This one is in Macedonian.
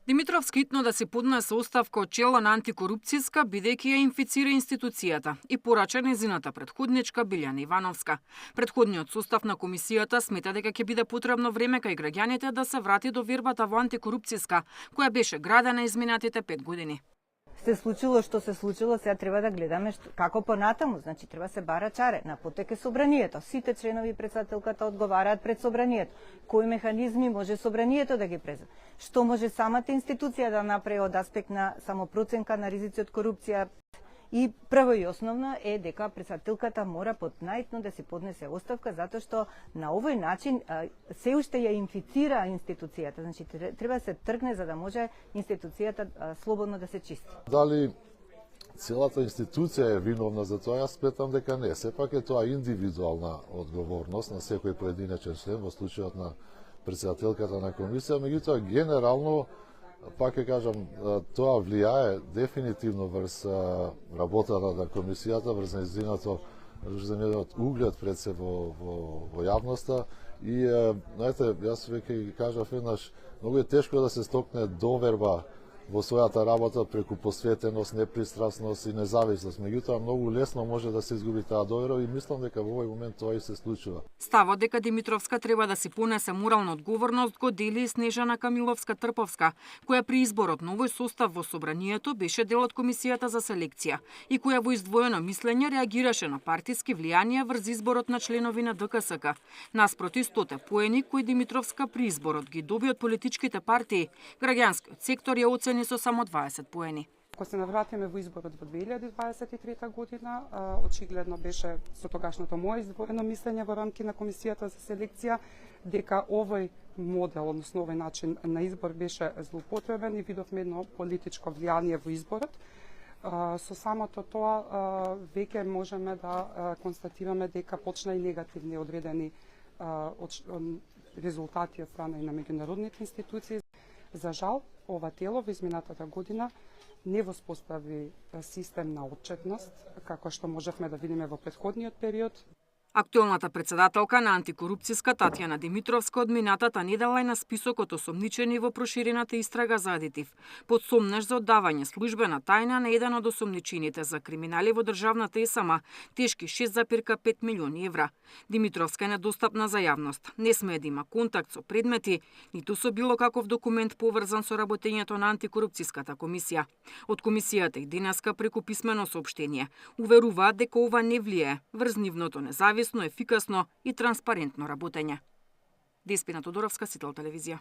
Димитровска итно да се поднесе оставка од чело на антикорупцијска, бидејќи ја инфицира институцијата и порача незината претходничка Билјана Ивановска. Предходниот состав на комисијата смета дека ќе биде потребно време кај граѓаните да се врати до вербата во антикорупцијска, која беше градена изминатите 5 години. Се случило што се случило, сега треба да гледаме како понатаму, значи треба се бара чаре, на потек е собранието. Сите членови председателката одговараат пред собранието. Кои механизми може собранието да ги преземе? Што може самата институција да направи од аспект на самопроценка на ризици од корупција? И прво и основно е дека председателката мора под најитно да се поднесе оставка, затоа што на овој начин се уште ја инфицира институцијата. Значи треба да се тргне за да може институцијата слободно да се чисти. Дали целата институција е виновна за тоа? Јас сметам дека не. Сепак е тоа индивидуална одговорност на секој поединечен член, во случајот на председателката на комисија, меѓутоа генерално пак ќе кажам, тоа влијае дефинитивно врз работата на комисијата, врз незиниот углед пред се во јавноста и знаете, јас веќе ги кажав еднаш, многу е тешко да се стокне доверба во својата работа преку посветеност, непристрасност и независност. Меѓутоа многу лесно може да се изгуби таа доверба и мислам дека во овој момент тоа и се случува. Ставот дека Димитровска треба да си понесе морална одговорност го дели и Снежана Камиловска-Трповска, која при изборот на овој состав во собранието беше дел од комисијата за селекција и која во издвоено мислење реагираше на партиски влијанија врз изборот на членови на ДКСК. Наспроти 100 поени кои Димитровска при изборот ги доби од политичките партии, граѓанскиот сектор ја оцени со само 20 поени. Ако се навратиме во изборот во 2023 година, очигледно беше со тогашното мое издвоено мислење во рамки на комисијата за селекција дека овој модел, односно овој начин на избор беше злоупотребен и видовме едно политичко влијание во изборот. Со самото тоа веќе можеме да констатираме дека почна и негативни одредени резултати од страна и на меѓународните институции. За жал, ова тело во изминатата година не воспостави систем на отчетност, како што можевме да видиме во претходниот период. Актуелната председателка на антикорупцијска Татјана Димитровска од минатата недела е на списокот осомничени во проширената истрага за адитив, под сомнеш за оддавање службена тајна на еден од осомничените за криминали во државната ЕСМ, тешки 6,5 милиони евра. Димитровска е недостапна за јавност, не смее да има контакт со предмети, ниту со било каков документ поврзан со работењето на антикорупцијската комисија. Од комисијата и денеска преку писмено соопштение уверуваат дека ова не влијае врз нивното независно, ефикасно и транспарентно работење. Деспина Тодоровска, Сител телевизија.